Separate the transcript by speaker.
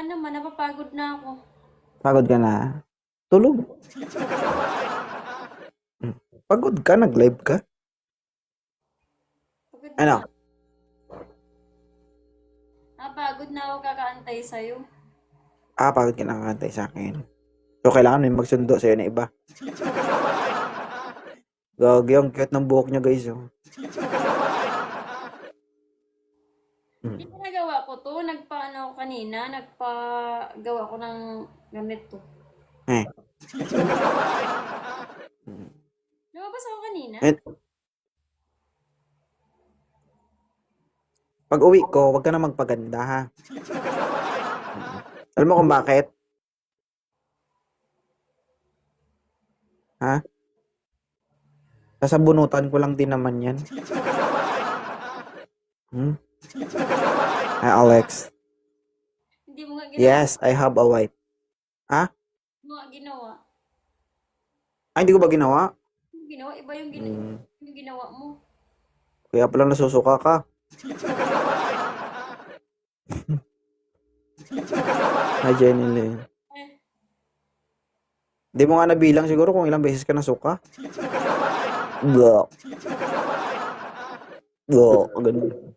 Speaker 1: naman, napapagod na ako.
Speaker 2: Pagod ka na? Tulog. Pagod ka? Nag-live ka?
Speaker 1: Pagod
Speaker 2: Ano?
Speaker 1: na. Napagod na ako kakaantay sa'yo.
Speaker 2: Pagod ka na kakantay sa akin. So, kailangan may magsundo sa'yo na iba. Gagi, ang cute ng buhok niya, guys. Oh.
Speaker 1: Hindi ko nagawa ko to. Nagpaano ako kanina. Nagpagawa ko ng ganito.
Speaker 2: Eh.
Speaker 1: Lumabas ako kanina.
Speaker 2: Eh, pag uwi ko, wag ka na magpaganda, ha? Alam mo kung bakit? Ha? Sasabunutan ko lang din naman yan. Hmm? Hi, Alex.
Speaker 1: Hindi mo nga ginawa.
Speaker 2: Yes, I have a wife. Ha?
Speaker 1: Hindi mo nga ginawa.
Speaker 2: Hindi ko ba ginawa?
Speaker 1: Yung ginawa, iba yung, yung ginawa mo.
Speaker 2: Kaya pala nasusuka ka. Hi, Jenny Lynn. Di mo nga nabilang siguro kung ilang beses ka nasuka. Go. Go. Ganun.